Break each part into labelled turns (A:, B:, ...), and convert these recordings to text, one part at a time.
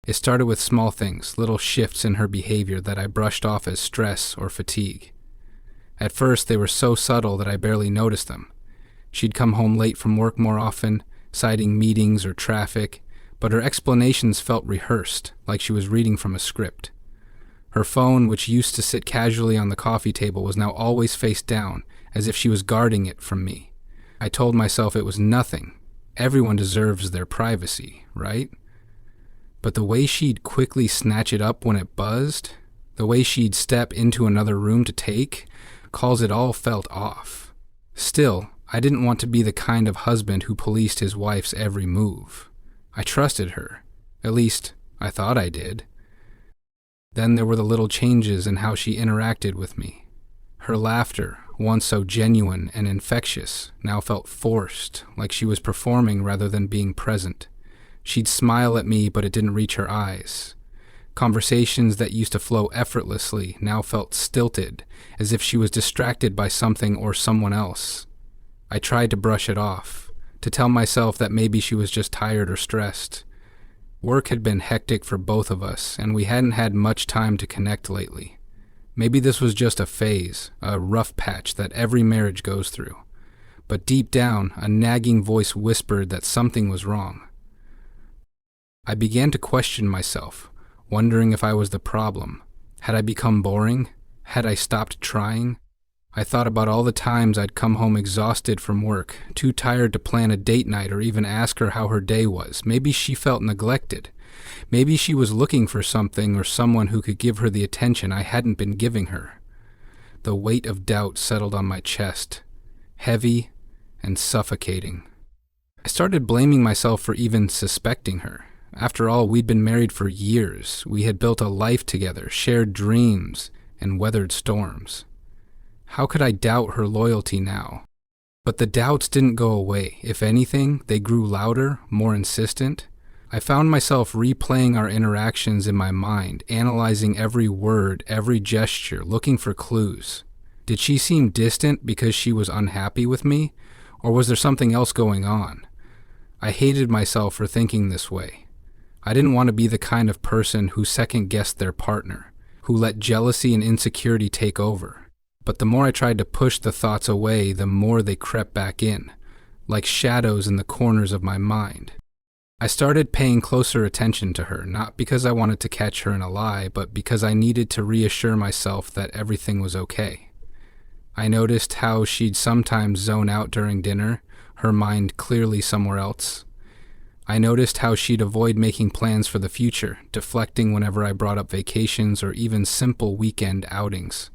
A: It started with small things, little shifts in her behavior that I brushed off as stress or fatigue. At first, they were so subtle that I barely noticed them. She'd come home late from work more often, citing meetings or traffic, but her explanations felt rehearsed, like she was reading from a script. Her phone, which used to sit casually on the coffee table, was now always face down, as if she was guarding it from me. I told myself it was nothing. Everyone deserves their privacy, right? But the way she'd quickly snatch it up when it buzzed, the way she'd step into another room to take, calls it all felt off. Still, I didn't want to be the kind of husband who policed his wife's every move. I trusted her. At least, I thought I did. Then there were the little changes in how she interacted with me. Her laughter, once so genuine and infectious, now felt forced, like she was performing rather than being present. She'd smile at me, but it didn't reach her eyes. Conversations that used to flow effortlessly now felt stilted, as if she was distracted by something or someone else. I tried to brush it off, to tell myself that maybe she was just tired or stressed. Work had been hectic for both of us, and we hadn't had much time to connect lately. Maybe this was just a phase, a rough patch that every marriage goes through. But deep down, a nagging voice whispered that something was wrong. I began to question myself, wondering if I was the problem. Had I become boring? Had I stopped trying? I thought about all the times I'd come home exhausted from work, too tired to plan a date night or even ask her how her day was. Maybe she felt neglected. Maybe she was looking for something or someone who could give her the attention I hadn't been giving her. The weight of doubt settled on my chest, heavy and suffocating. I started blaming myself for even suspecting her. After all, we'd been married for years. We had built a life together, shared dreams, and weathered storms. How could I doubt her loyalty now? But the doubts didn't go away. If anything, they grew louder, more insistent. I found myself replaying our interactions in my mind, analyzing every word, every gesture, looking for clues. Did she seem distant because she was unhappy with me? Or was there something else going on? I hated myself for thinking this way. I didn't want to be the kind of person who second-guessed their partner, who let jealousy and insecurity take over. But the more I tried to push the thoughts away, the more they crept back in, like shadows in the corners of my mind. I started paying closer attention to her, not because I wanted to catch her in a lie, but because I needed to reassure myself that everything was okay. I noticed how she'd sometimes zone out during dinner, her mind clearly somewhere else. I noticed how she'd avoid making plans for the future, deflecting whenever I brought up vacations or even simple weekend outings.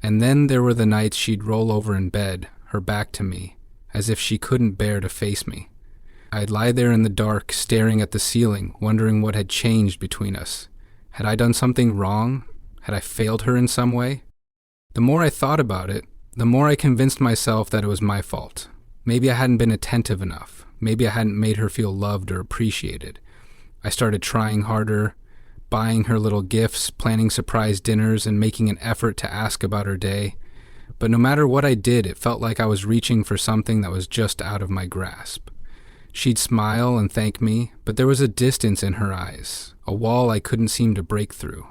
A: And then there were the nights she'd roll over in bed, her back to me, as if she couldn't bear to face me. I'd lie there in the dark, staring at the ceiling, wondering what had changed between us. Had I done something wrong? Had I failed her in some way? The more I thought about it, the more I convinced myself that it was my fault. Maybe I hadn't been attentive enough. Maybe I hadn't made her feel loved or appreciated. I started trying harder, buying her little gifts, planning surprise dinners, and making an effort to ask about her day. But no matter what I did, it felt like I was reaching for something that was just out of my grasp. She'd smile and thank me, but there was a distance in her eyes, a wall I couldn't seem to break through.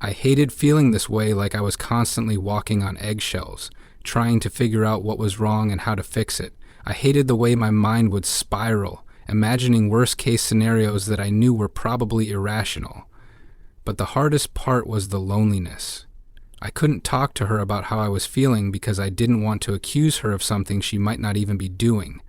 A: I hated feeling this way, like I was constantly walking on eggshells, trying to figure out what was wrong and how to fix it. I hated the way my mind would spiral, imagining worst-case scenarios that I knew were probably irrational. But the hardest part was the loneliness. I couldn't talk to her about how I was feeling because I didn't want to accuse her of something she might not even be doing.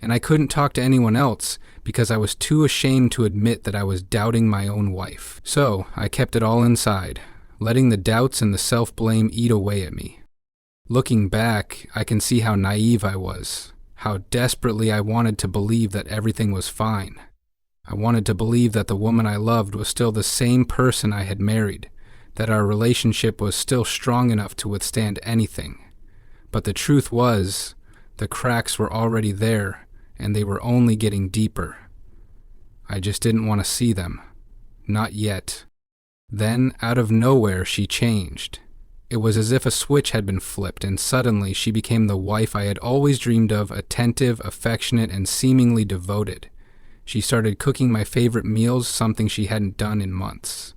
A: And I couldn't talk to anyone else because I was too ashamed to admit that I was doubting my own wife. So I kept it all inside, letting the doubts and the self-blame eat away at me. Looking back, I can see how naive I was, how desperately I wanted to believe that everything was fine. I wanted to believe that the woman I loved was still the same person I had married, that our relationship was still strong enough to withstand anything. But the truth was, the cracks were already there, and they were only getting deeper. I just didn't want to see them. Not yet. Then, out of nowhere, she changed. It was as if a switch had been flipped, and suddenly she became the wife I had always dreamed of, attentive, affectionate, and seemingly devoted. She started cooking my favorite meals, something she hadn't done in months.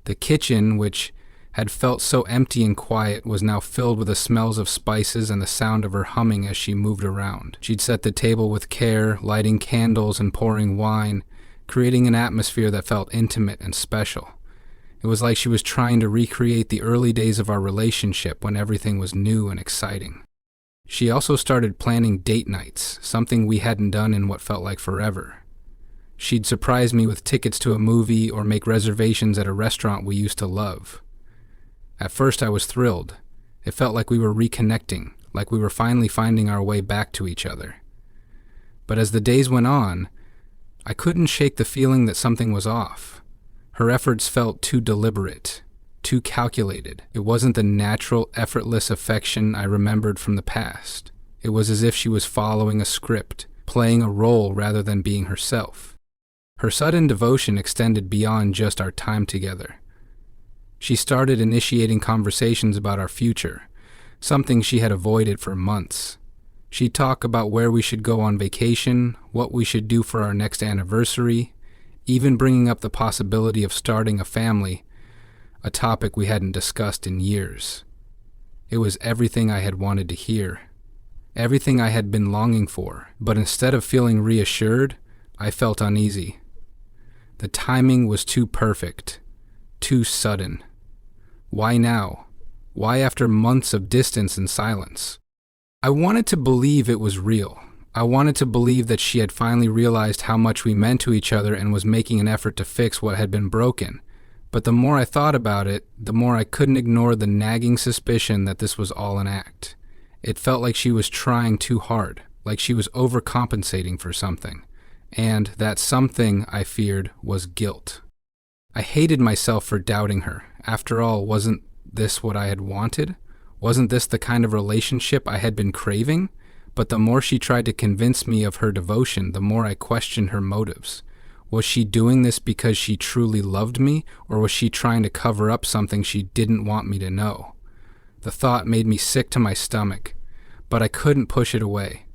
A: The kitchen, which had felt so empty and quiet, was now filled with the smells of spices and the sound of her humming as she moved around. She'd set the table with care, lighting candles and pouring wine, creating an atmosphere that felt intimate and special. It was like she was trying to recreate the early days of our relationship when everything was new and exciting. She also started planning date nights, something we hadn't done in what felt like forever. She'd surprise me with tickets to a movie or make reservations at a restaurant we used to love. At first I was thrilled. It felt like we were reconnecting, like we were finally finding our way back to each other. But as the days went on, I couldn't shake the feeling that something was off. Her efforts felt too deliberate, too calculated. It wasn't the natural, effortless affection I remembered from the past. It was as if she was following a script, playing a role rather than being herself. Her sudden devotion extended beyond just our time together. She started initiating conversations about our future, something she had avoided for months. She'd talk about where we should go on vacation, what we should do for our next anniversary, even bringing up the possibility of starting a family, a topic we hadn't discussed in years. It was everything I had wanted to hear, everything I had been longing for, but instead of feeling reassured, I felt uneasy. The timing was too perfect, too sudden. Why now? Why after months of distance and silence? I wanted to believe it was real. I wanted to believe that she had finally realized how much we meant to each other and was making an effort to fix what had been broken. But the more I thought about it, the more I couldn't ignore the nagging suspicion that this was all an act. It felt like she was trying too hard, like she was overcompensating for something. And that something, I feared, was guilt. I hated myself for doubting her. After all, wasn't this what I had wanted? Wasn't this the kind of relationship I had been craving? But the more she tried to convince me of her devotion, the more I questioned her motives. Was she doing this because she truly loved me, or was she trying to cover up something she didn't want me to know? The thought made me sick to my stomach, but I couldn't push it away.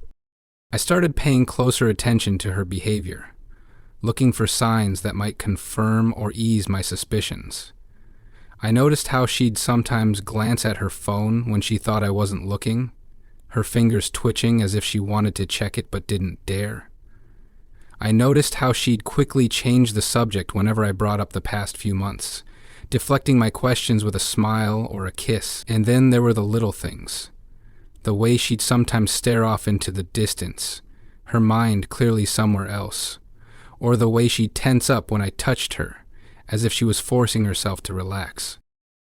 A: I started paying closer attention to her behavior, looking for signs that might confirm or ease my suspicions. I noticed how she'd sometimes glance at her phone when she thought I wasn't looking, her fingers twitching as if she wanted to check it but didn't dare. I noticed how she'd quickly change the subject whenever I brought up the past few months, deflecting my questions with a smile or a kiss. And then there were the little things. The way she'd sometimes stare off into the distance, her mind clearly somewhere else, or the way she'd tense up when I touched her, as if she was forcing herself to relax.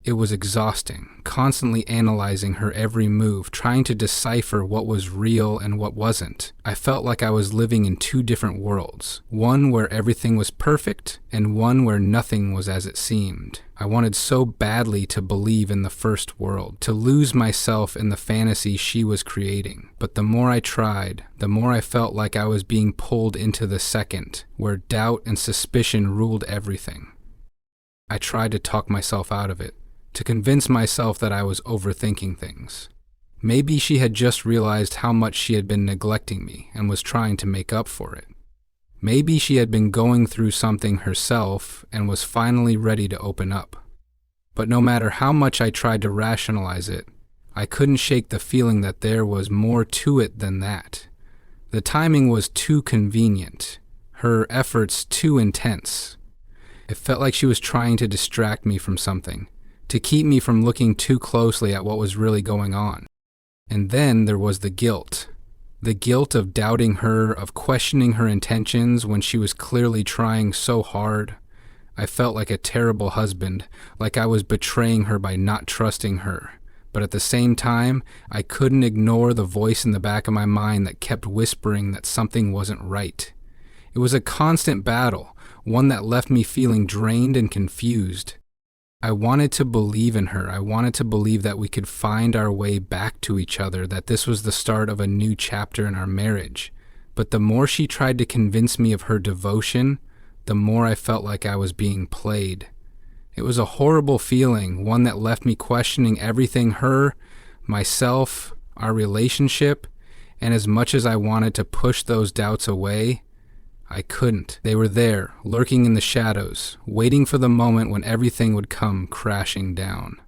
A: It was exhausting, constantly analyzing her every move, trying to decipher what was real and what wasn't. I felt like I was living in two different worlds, one where everything was perfect and one where nothing was as it seemed. I wanted so badly to believe in the first world, to lose myself in the fantasy she was creating. But the more I tried, the more I felt like I was being pulled into the second, where doubt and suspicion ruled everything. I tried to talk myself out of it, to convince myself that I was overthinking things. Maybe she had just realized how much she had been neglecting me and was trying to make up for it. Maybe she had been going through something herself and was finally ready to open up. But no matter how much I tried to rationalize it, I couldn't shake the feeling that there was more to it than that. The timing was too convenient, her efforts too intense. It felt like she was trying to distract me from something, to keep me from looking too closely at what was really going on. And then there was the guilt of doubting her, of questioning her intentions when she was clearly trying so hard. I felt like a terrible husband, like I was betraying her by not trusting her. But at the same time, I couldn't ignore the voice in the back of my mind that kept whispering that something wasn't right. It was a constant battle, one that left me feeling drained and confused. I wanted to believe in her. I wanted to believe that we could find our way back to each other, that this was the start of a new chapter in our marriage. But the more she tried to convince me of her devotion, the more I felt like I was being played. It was a horrible feeling, one that left me questioning everything, her, myself, our relationship, and as much as I wanted to push those doubts away, I couldn't. They were there, lurking in the shadows, waiting for the moment when everything would come crashing down.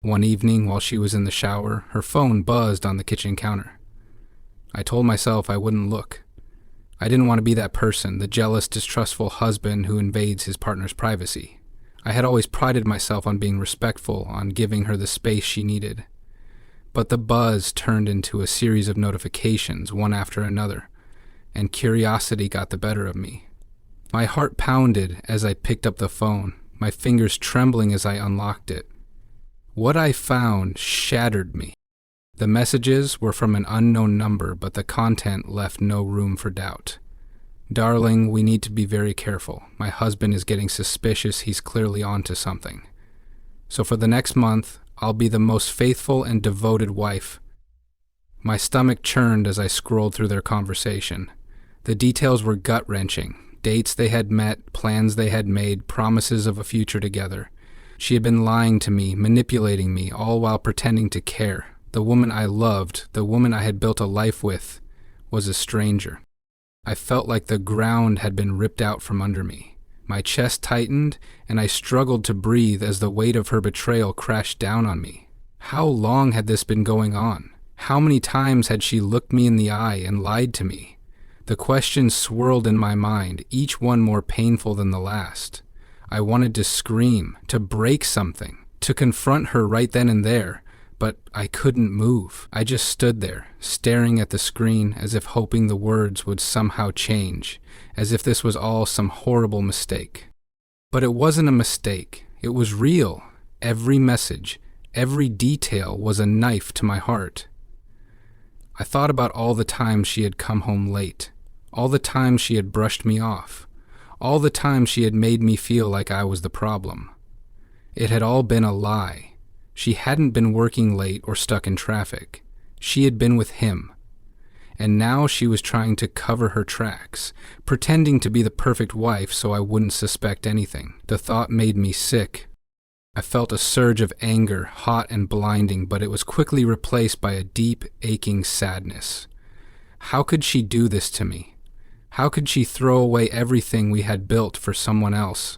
A: One evening, while she was in the shower, her phone buzzed on the kitchen counter. I told myself I wouldn't look. I didn't want to be that person, the jealous, distrustful husband who invades his partner's privacy. I had always prided myself on being respectful, on giving her the space she needed. But the buzz turned into a series of notifications, one after another, and curiosity got the better of me. My heart pounded as I picked up the phone, my fingers trembling as I unlocked it. What I found shattered me. The messages were from an unknown number, but the content left no room for doubt. "Darling, we need to be very careful. My husband is getting suspicious. He's clearly onto something. So for the next month, I'll be the most faithful and devoted wife." My stomach churned as I scrolled through their conversation. The details were gut-wrenching. Dates they had met, plans they had made, promises of a future together. She had been lying to me, manipulating me, all while pretending to care. The woman I loved, the woman I had built a life with, was a stranger. I felt like the ground had been ripped out from under me. My chest tightened, and I struggled to breathe as the weight of her betrayal crashed down on me. How long had this been going on? How many times had she looked me in the eye and lied to me? The questions swirled in my mind, each one more painful than the last. I wanted to scream, to break something, to confront her right then and there, but I couldn't move. I just stood there, staring at the screen as if hoping the words would somehow change, as if this was all some horrible mistake. But it wasn't a mistake. It was real. Every message, every detail was a knife to my heart. I thought about all the times she had come home late, all the times she had brushed me off, all the times she had made me feel like I was the problem. It had all been a lie. She hadn't been working late or stuck in traffic. She had been with him. And now she was trying to cover her tracks, pretending to be the perfect wife so I wouldn't suspect anything. The thought made me sick. I felt a surge of anger, hot and blinding, but it was quickly replaced by a deep, aching sadness. How could she do this to me? How could she throw away everything we had built for someone else?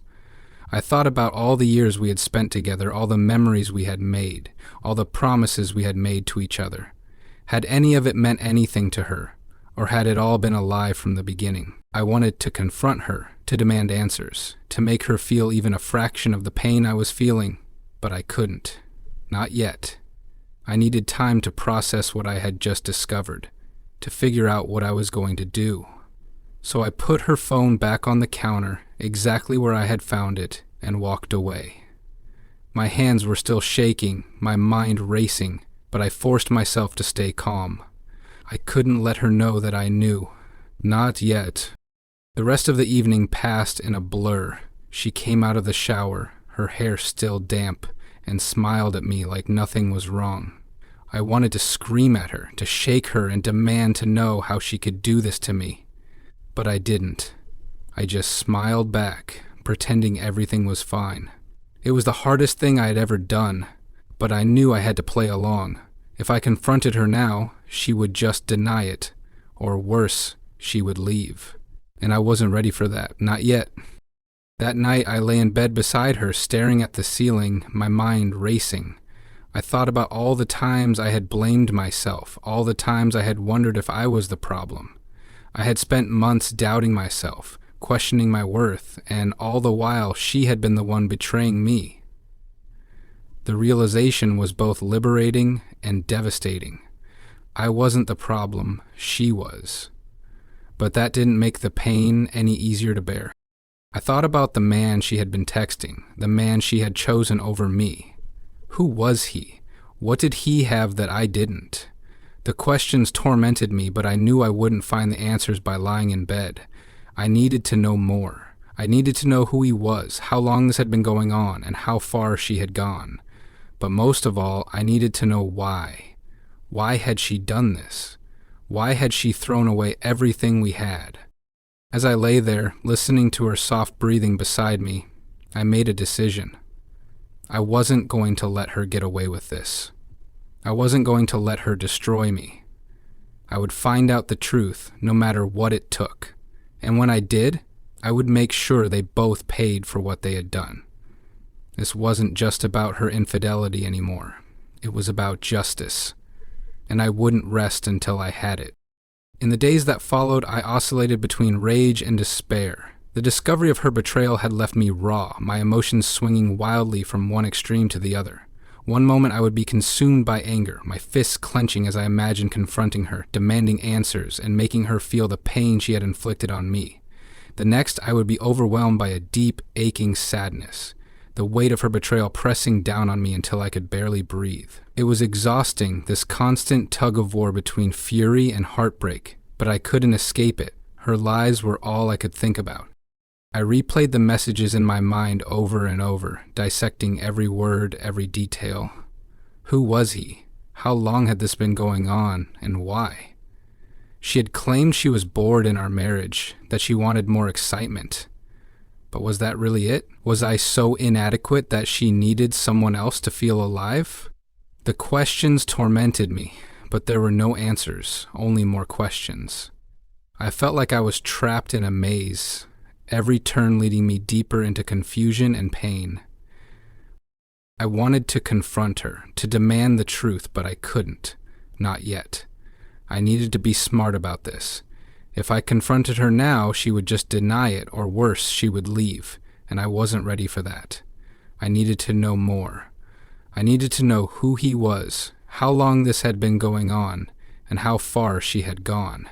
A: I thought about all the years we had spent together, all the memories we had made, all the promises we had made to each other. Had any of it meant anything to her, or had it all been a lie from the beginning? I wanted to confront her, to demand answers, to make her feel even a fraction of the pain I was feeling, but I couldn't. Not yet. I needed time to process what I had just discovered, to figure out what I was going to do. So I put her phone back on the counter, exactly where I had found it, and walked away. My hands were still shaking, my mind racing, but I forced myself to stay calm. I couldn't let her know that I knew. Not yet. The rest of the evening passed in a blur. She came out of the shower, her hair still damp, and smiled at me like nothing was wrong. I wanted to scream at her, to shake her and demand to know how she could do this to me. But I didn't. I just smiled back, pretending everything was fine. It was the hardest thing I had ever done, but I knew I had to play along. If I confronted her now, she would just deny it, or worse, she would leave. And I wasn't ready for that, not yet. That night I lay in bed beside her, staring at the ceiling, my mind racing. I thought about all the times I had blamed myself, all the times I had wondered if I was the problem. I had spent months doubting myself, questioning my worth, and all the while she had been the one betraying me. The realization was both liberating and devastating. I wasn't the problem, she was. But that didn't make the pain any easier to bear. I thought about the man she had been texting, the man she had chosen over me. Who was he? What did he have that I didn't? The questions tormented me, but I knew I wouldn't find the answers by lying in bed. I needed to know more. I needed to know who he was, how long this had been going on, and how far she had gone. But most of all, I needed to know why. Why had she done this? Why had she thrown away everything we had? As I lay there, listening to her soft breathing beside me, I made a decision. I wasn't going to let her get away with this. I wasn't going to let her destroy me. I would find out the truth, no matter what it took. And when I did, I would make sure they both paid for what they had done. This wasn't just about her infidelity anymore. It was about justice. And I wouldn't rest until I had it. In the days that followed, I oscillated between rage and despair. The discovery of her betrayal had left me raw, my emotions swinging wildly from one extreme to the other. One moment I would be consumed by anger, my fists clenching as I imagined confronting her, demanding answers, and making her feel the pain she had inflicted on me. The next, I would be overwhelmed by a deep, aching sadness, the weight of her betrayal pressing down on me until I could barely breathe. It was exhausting, this constant tug-of-war between fury and heartbreak, but I couldn't escape it. Her lies were all I could think about. I replayed the messages in my mind over and over, dissecting every word, every detail. Who was he? How long had this been going on, and why? She had claimed she was bored in our marriage, that she wanted more excitement. But was that really it? Was I so inadequate that she needed someone else to feel alive? The questions tormented me, but there were no answers, only more questions. I felt like I was trapped in a maze, every turn leading me deeper into confusion and pain. I wanted to confront her, to demand the truth, but I couldn't. Not yet. I needed to be smart about this. If I confronted her now, she would just deny it, or worse, she would leave, and I wasn't ready for that. I needed to know more. I needed to know who he was, how long this had been going on, and how far she had gone.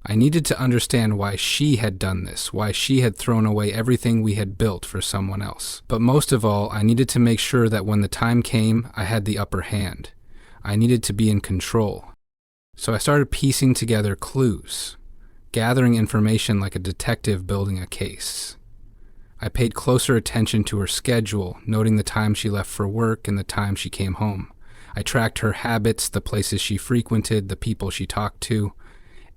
A: I needed to understand why she had done this, why she had thrown away everything we had built for someone else. But most of all, I needed to make sure that when the time came, I had the upper hand. I needed to be in control. So I started piecing together clues, gathering information like a detective building a case. I paid closer attention to her schedule, noting the time she left for work and the time she came home. I tracked her habits, the places she frequented, the people she talked to.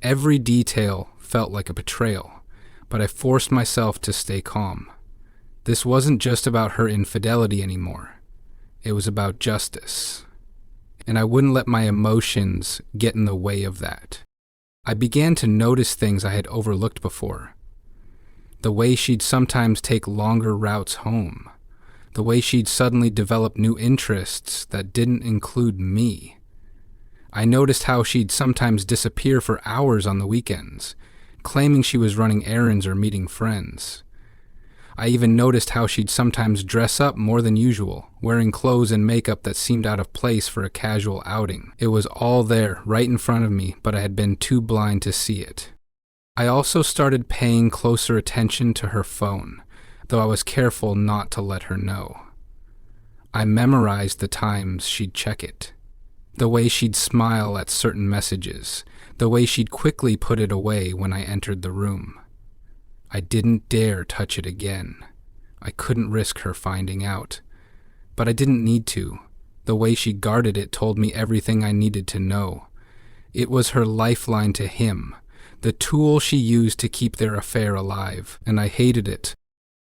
A: Every detail felt like a betrayal, but I forced myself to stay calm. This wasn't just about her infidelity anymore. It was about justice. And I wouldn't let my emotions get in the way of that. I began to notice things I had overlooked before. The way she'd sometimes take longer routes home. The way she'd suddenly develop new interests that didn't include me. I noticed how she'd sometimes disappear for hours on the weekends, claiming she was running errands or meeting friends. I even noticed how she'd sometimes dress up more than usual, wearing clothes and makeup that seemed out of place for a casual outing. It was all there, right in front of me, but I had been too blind to see it. I also started paying closer attention to her phone, though I was careful not to let her know. I memorized the times she'd check it. The way she'd smile at certain messages, the way she'd quickly put it away when I entered the room. I didn't dare touch it again. I couldn't risk her finding out. But I didn't need to. The way she guarded it told me everything I needed to know. It was her lifeline to him, the tool she used to keep their affair alive, and I hated it.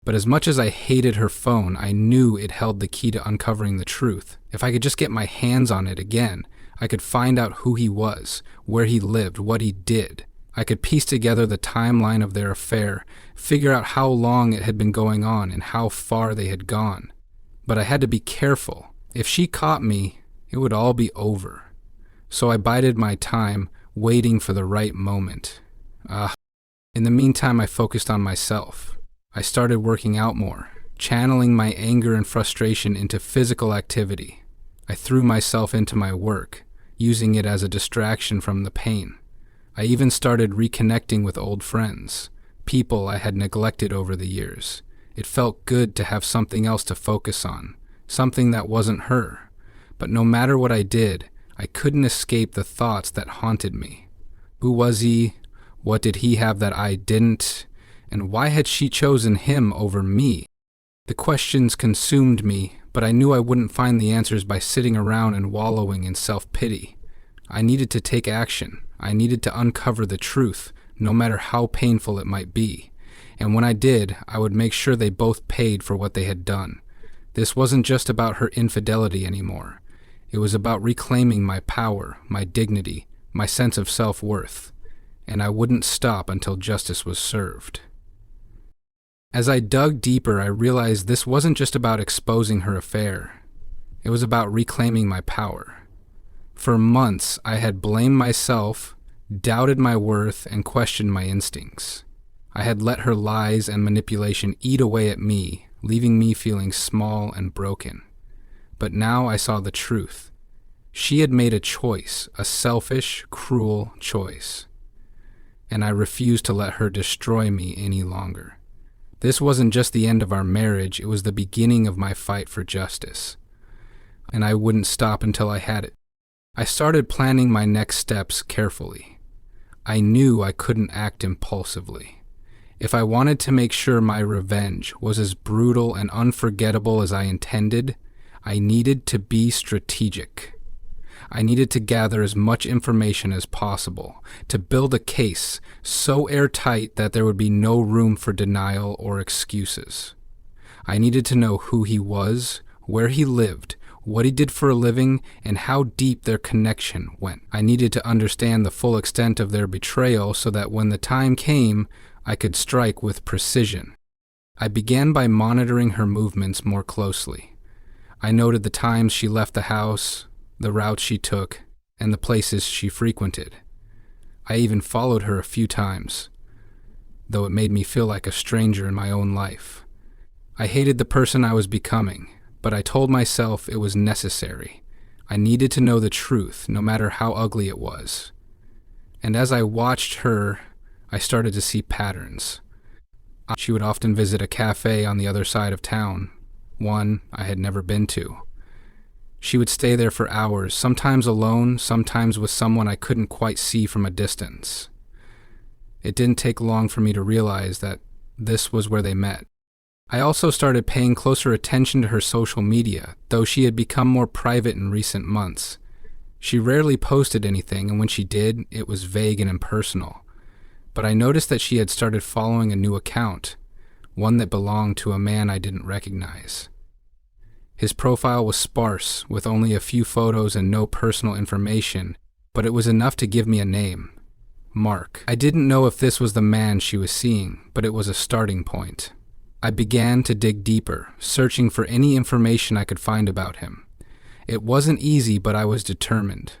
A: But as much as I hated her phone, I knew it held the key to uncovering the truth. If I could just get my hands on it again, I could find out who he was, where he lived, what he did. I could piece together the timeline of their affair, figure out how long it had been going on and how far they had gone. But I had to be careful. If she caught me, it would all be over. So I bided my time, waiting for the right moment. In the meantime, I focused on myself. I started working out more, channeling my anger and frustration into physical activity. I threw myself into my work, using it as a distraction from the pain. I even started reconnecting with old friends, people I had neglected over the years. It felt good to have something else to focus on, something that wasn't her. But no matter what I did, I couldn't escape the thoughts that haunted me. Who was he? What did he have that I didn't? And why had she chosen him over me? The questions consumed me, but I knew I wouldn't find the answers by sitting around and wallowing in self-pity. I needed to take action. I needed to uncover the truth, no matter how painful it might be. And when I did, I would make sure they both paid for what they had done. This wasn't just about her infidelity anymore. It was about reclaiming my power, my dignity, my sense of self-worth. and I wouldn't stop until justice was served. As I dug deeper, I realized this wasn't just about exposing her affair. It was about reclaiming my power. For months, I had blamed myself, doubted my worth, and questioned my instincts. I had let her lies and manipulation eat away at me, leaving me feeling small and broken. But now I saw the truth. She had made a choice, a selfish, cruel choice. And I refused to let her destroy me any longer. This wasn't just the end of our marriage, it was the beginning of my fight for justice. And I wouldn't stop until I had it. I started planning my next steps carefully. I knew I couldn't act impulsively. If I wanted to make sure my revenge was as brutal and unforgettable as I intended, I needed to be strategic. I needed to gather as much information as possible, to build a case so airtight that there would be no room for denial or excuses. I needed to know who he was, where he lived, what he did for a living, and how deep their connection went. I needed to understand the full extent of their betrayal so that when the time came, I could strike with precision. I began by monitoring her movements more closely. I noted the times she left the house, the routes she took, and the places she frequented. I even followed her a few times, though it made me feel like a stranger in my own life. I hated the person I was becoming, but I told myself it was necessary. I needed to know the truth, no matter how ugly it was. And as I watched her, I started to see patterns. She would often visit a cafe on the other side of town, one I had never been to. She would stay there for hours, sometimes alone, sometimes with someone I couldn't quite see from a distance. It didn't take long for me to realize that this was where they met. I also started paying closer attention to her social media, though she had become more private in recent months. She rarely posted anything, and when she did, it was vague and impersonal. But I noticed that she had started following a new account, one that belonged to a man I didn't recognize. His profile was sparse, with only a few photos and no personal information, but it was enough to give me a name: Mark. I didn't know if this was the man she was seeing, but it was a starting point. I began to dig deeper, searching for any information I could find about him. It wasn't easy, but I was determined.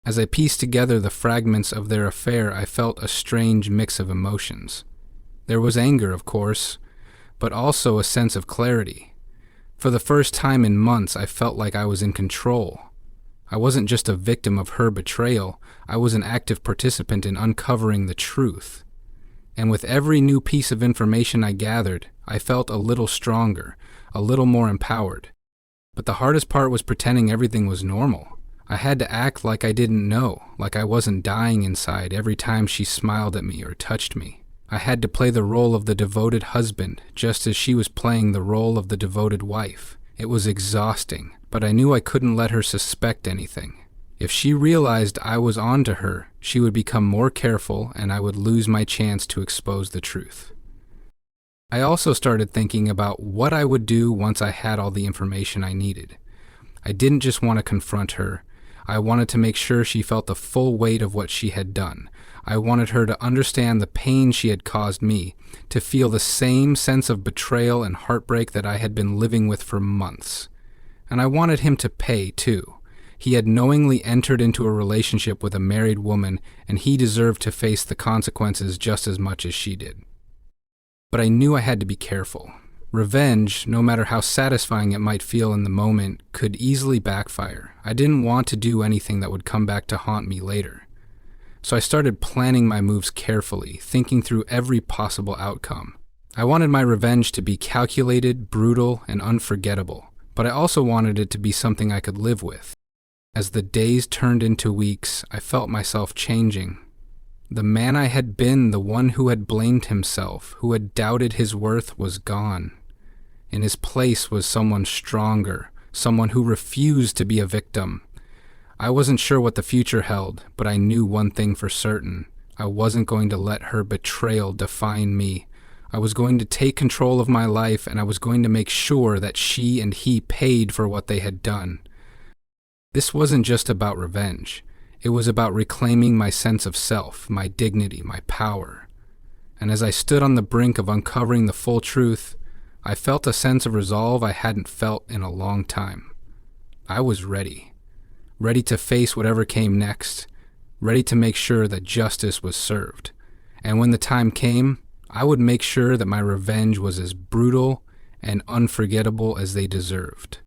A: As I pieced together the fragments of their affair, I felt a strange mix of emotions. There was anger, of course, but also a sense of clarity. For the first time in months, I felt like I was in control. I wasn't just a victim of her betrayal, I was an active participant in uncovering the truth. And with every new piece of information I gathered, I felt a little stronger, a little more empowered. But the hardest part was pretending everything was normal. I had to act like I didn't know, like I wasn't dying inside every time she smiled at me or touched me. I had to play the role of the devoted husband, just as she was playing the role of the devoted wife. It was exhausting, but I knew I couldn't let her suspect anything. If she realized I was onto her, she would become more careful and I would lose my chance to expose the truth. I also started thinking about what I would do once I had all the information I needed. I didn't just want to confront her. I wanted to make sure she felt the full weight of what she had done. I wanted her to understand the pain she had caused me, to feel the same sense of betrayal and heartbreak that I had been living with for months. And I wanted him to pay, too. He had knowingly entered into a relationship with a married woman, and he deserved to face the consequences just as much as she did. But I knew I had to be careful. Revenge, no matter how satisfying it might feel in the moment, could easily backfire. I didn't want to do anything that would come back to haunt me later. So I started planning my moves carefully, thinking through every possible outcome. I wanted my revenge to be calculated, brutal, and unforgettable, but I also wanted it to be something I could live with. As the days turned into weeks, I felt myself changing. The man I had been, the one who had blamed himself, who had doubted his worth, was gone. In his place was someone stronger, someone who refused to be a victim. I wasn't sure what the future held, but I knew one thing for certain. I wasn't going to let her betrayal define me. I was going to take control of my life, and I was going to make sure that she and he paid for what they had done. This wasn't just about revenge. It was about reclaiming my sense of self, my dignity, my power. And as I stood on the brink of uncovering the full truth, I felt a sense of resolve I hadn't felt in a long time. I was ready to face whatever came next, ready to make sure that justice was served. And when the time came, I would make sure that my revenge was as brutal and unforgettable as they deserved.